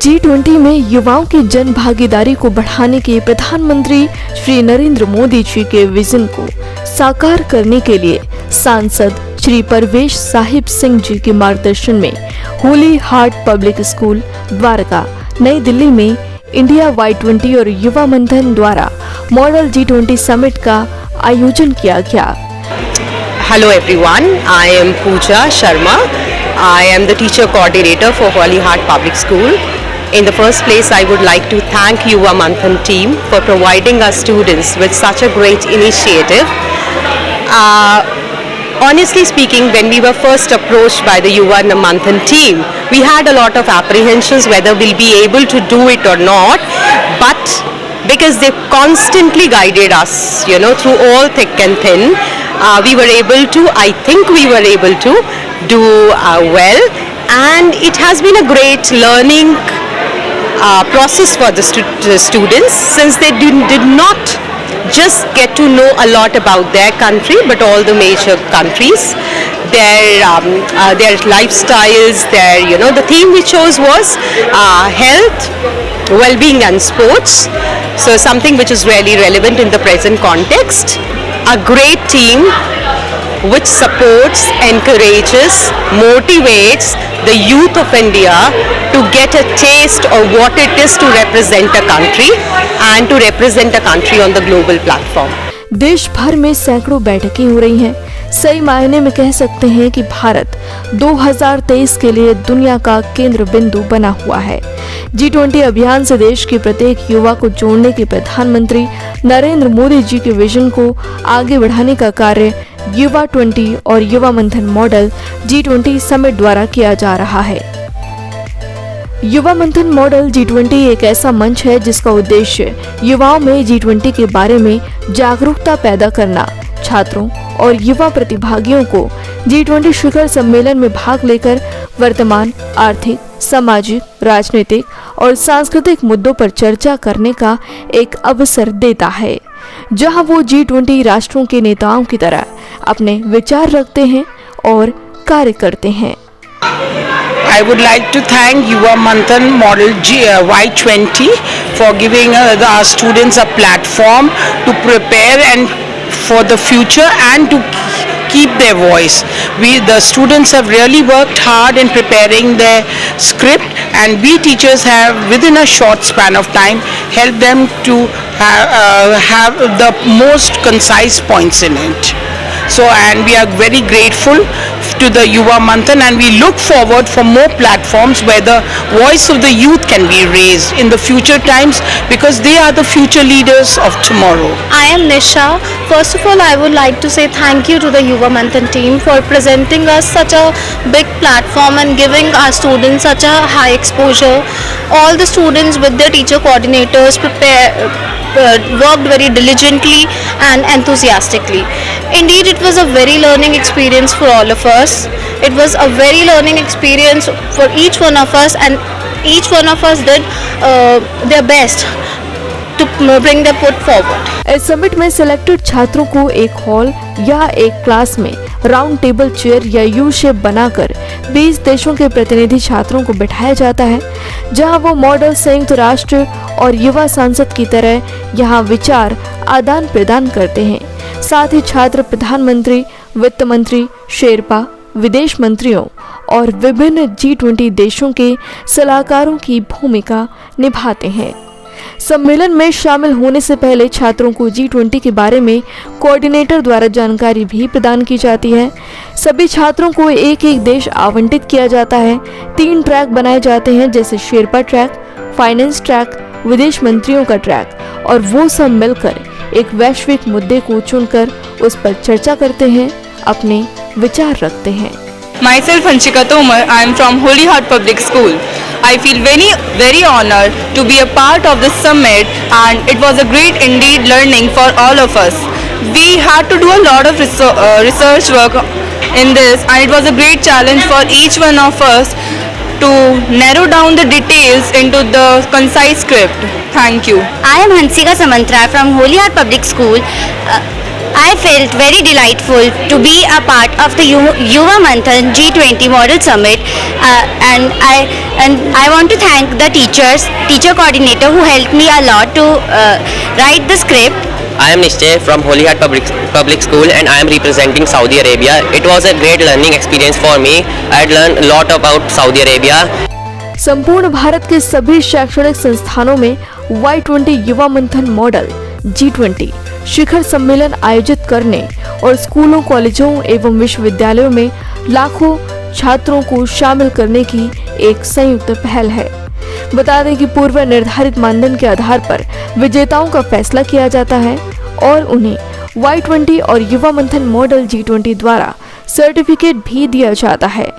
G20 में युवाओं की जन भागीदारी को बढ़ाने के प्रधानमंत्री श्री नरेंद्र मोदी जी के विजन को साकार करने के लिए सांसद श्री परवेश साहिब सिंह जी के मार्गदर्शन में Holi heart public school Dwarka नई दिल्ली में इंडिया Y20 और युवा मंथन द्वारा मॉडल G20 समिट का आयोजन किया गया। Hello everyone, I am Pooja Sharma. I am the teacher coordinator for Holy Heart Public School. In the first place, I would like to thank Yuva Manthan team for providing our students with such a great initiative. Honestly speaking, when we were first approached by the Yuva Manthan team, we had a lot of apprehensions whether we'll be able to do it or not. But because they constantly guided us, through all thick and thin, we were able to, I think we were able to do well, and it has been a great learning process for the students, since they did not just get to know a lot about their country but all the major countries, their lifestyles, the theme we chose was health, well-being and sports, so something which is really relevant in the present context. A great team which supports, encourages, motivates the youth of India to get a taste of what it is to represent a country and to represent a country on the global platform. देश भर में सैकड़ों बैठकें हो रही हैं। सही मायने में कह सकते हैं कि भारत 2023 के लिए दुनिया का केंद्र बिंदु बना हुआ है। G20 अभियान से देश के प्रत्येक युवा को जोड़ने के प्रधानमंत्री नरेंद्र मोदी जी के विजन को आगे बढ़ाने का कार्य युवा 20 और युवा मंथन मॉडल G20 समिट द्वारा किया जा रहा है। युवा मंथन मॉडल G20 एक ऐसा मंच है जिसका उद्देश्य युवाओं में G20 के बारे में जागरूकता पैदा करना, छात्रों और युवा प्रतिभागियों को G20 शिखर सम्मेलन में भाग लेकर वर्तमान आर्थिक, सामाजिक, राजनीतिक और सांस्कृतिक मुद्दों पर चर्चा करने का एक अवसर देता है, जहां वो G20 राष्ट्रों के नेताओं की तरह अपने विचार रखते हैं और कार्य करते हैं। I would like to thank Yuva Manthan Model Y20 for giving our students a platform to prepare and for the future and to keep their voice. The students have really worked hard in preparing their script, and we teachers have within a short span of time helped them to have the most concise points in it. So, and we are very grateful to the Yuva Manthan, and we look forward for more platforms where the voice of the youth can be raised in the future times, because they are the future leaders of tomorrow. I am Nisha. First of all, I would like to say thank you to the Yuva Manthan team for presenting us such a big platform and giving our students such a high exposure. All the students with their teacher coordinators worked very diligently and enthusiastically. Indeed, it was a very learning experience for all of us. It was a very learning experience for each one of us, and each one of us did their best to bring their foot forward. इस summit में selected छात्रों को एक hall या एक class में round table chair या U shape बनाकर 20 देशों के प्रतिनिधि छात्रों को बिठाया जाता है, जहां वो मॉडल संयुक्त राष्ट्र और युवा सांसद की तरह यहां विचार आदान प्रदान करते हैं। साथ ही छात्र प्रधानमंत्री, वित्त मंत्री, शेरपा, विदेश मंत्रियों और विभिन्न G20 देशों के सलाहकारों की भूमिका निभाते हैं। सम्मेलन में शामिल होने से पहले छात्रों को G20 के बारे में कोऑर्डिनेटर द्वारा जानकारी भी प्रदान की जाती है। सभी छात्रों को एक एक देश आवंटित किया जाता है। 3 ट्रैक बनाए जाते हैं, जैसे शेरपा ट्रैक, फाइनेंस ट्रैक, विदेश मंत्रियों का ट्रैक, और वो सब मिलकर एक वैश्विक मुद्दे को चुनकर उस पर चर्चा करते हैं, अपने विचार रखते हैं। Myself Hanshika Tomar, I am from Holy Heart Public School. I feel very honored to be a part of this summit, and it was a great indeed learning for all of us. We had to do a lot of research work in this, and it was a great challenge for each one of us to narrow down the details into the concise script. Thank you. I am Hansika Samantra from Holy Heart Public School. I felt very delightful to be a part of the Yuva Manthan G20 Model Summit, and I want to thank the teacher coordinator who helped me a lot to write the script. I am Nishtay from Holy Heart Public School and I am representing Saudi Arabia. It was a great learning experience for me. I had learned a lot about Saudi Arabia. संपूर्ण भारत के सभी शैक्षणिक संस्थानों में Y20 युवा मंथन model G20 शिखर सम्मेलन आयोजित करने और स्कूलों, कॉलेजों एवं विश्वविद्यालयों में लाखों छात्रों को शामिल करने की एक संयुक्त पहल है। बता दें कि पूर्व निर्धारित मानदंड के आधार पर विजेताओं का फैसला किया जाता है और उन्हें Y20 और युवा मंथन मॉडल G20 द्वारा सर्टिफिकेट भी दिया जाता है।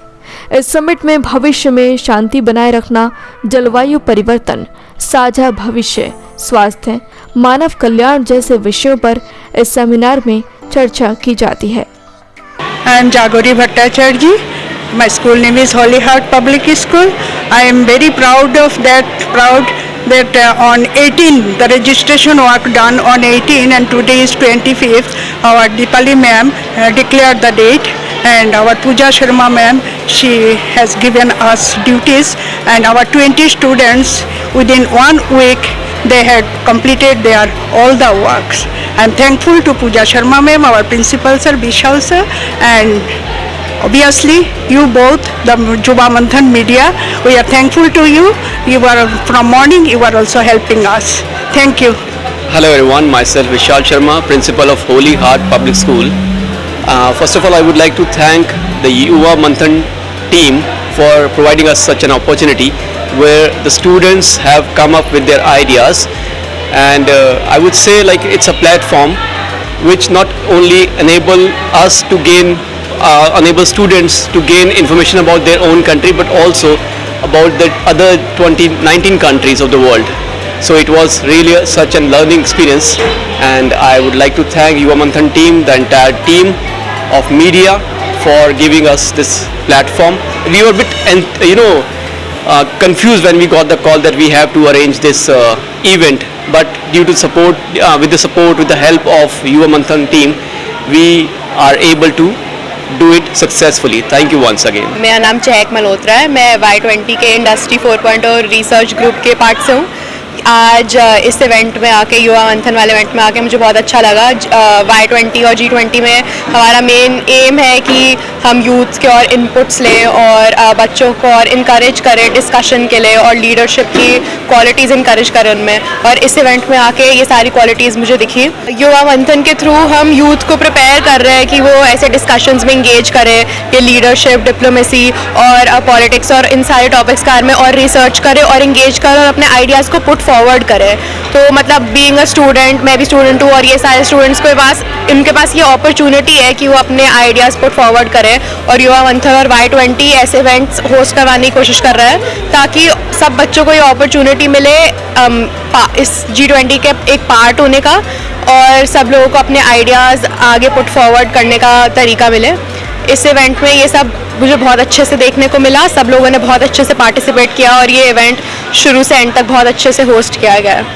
इस समिट में भविष्य में शांति बनाए रखना, जलवायु परिवर्तन, साझा भविष्य, स्वास्थ्य, मानव कल्याण जैसे विषयों पर इस सेमिनार में चर्चा की जाती है। I am Jagori Bhattacharya. My school name is Holy Heart Public School. I am very proud that on 18 the registration work done on 18 and today is 25th. Our Deepali ma'am declared the date, and our Pooja Sharma ma'am, she has given us duties, and our 20 students within 1 week they had completed their all the works. I am thankful to Pooja Sharma ma'am, our principal sir, Vishal sir, and obviously you both, the Yuva Manthan media, we are thankful to you. You are from morning, you are also helping us. Thank you. Hello everyone, myself Vishal Sharma, principal of Holy Heart Public School. First of all, I would like to thank the Yuva Manthan team for providing us such an opportunity where the students have come up with their ideas, and I would say like it's a platform which not only enable students to gain information about their own country but also about the other 19 countries of the world. So it was really such a learning experience, and I would like to thank Yuva Manthan team, the entire team of media, for giving us this platform. We were a bit confused when we got the call that we have to arrange this event, but due to with the help of Yuva Manthan team, we are able to do it successfully. Thank you once again. मेरा नाम चहक मल्होत्रा है। मैं Y20 के industry 4.0 research group के part से हूँ। आज इस इवेंट में आके, युवा मंथन वाले इवेंट में आके मुझे बहुत अच्छा लगा। Y20 और G20 में हमारा मेन एम है कि हम यूथ के और इनपुट्स लें और बच्चों को और इनकरेज करें डिस्कशन के लिए और लीडरशिप की क्वालिटीज़ इनकरेज करें उनमें, और इस इवेंट में आके ये सारी क्वालिटीज़ मुझे दिखी। युवा मंथन के थ्रू हम यूथ को प्रिपेयर कर रहे हैं कि वो ऐसे डिस्कशंस में इंगेज करें, ये लीडरशिप, डिप्लोमेसी और पॉलिटिक्स और इन सारे टॉपिक्स के बारे में और रिसर्च करें और इंगेज करें और अपने आइडियाज़ को पुट फॉरवर्ड करें। तो मतलब बीइंग अ स्टूडेंट, मैं भी स्टूडेंट हूँ और ये सारे स्टूडेंट्स के इनके पास ये अपॉर्चुनिटी है कि वो अपने आइडियाज़ पुट फॉरवर्ड करें, और युवा मंथन और Y20 ऐसे इवेंट्स होस्ट करवाने की कोशिश कर रहा है ताकि सब बच्चों को ये अपॉर्चुनिटी मिले इस G20 के एक पार्ट होने का, और सब लोगों को अपने आइडियाज़ आगे पुट फॉरवर्ड करने का तरीका मिले। इस इवेंट में ये सब मुझे बहुत अच्छे से देखने को मिला। सब लोगों ने बहुत अच्छे से पार्टिसिपेट किया और ये इवेंट शुरू से एंड तक बहुत अच्छे से होस्ट किया गया है।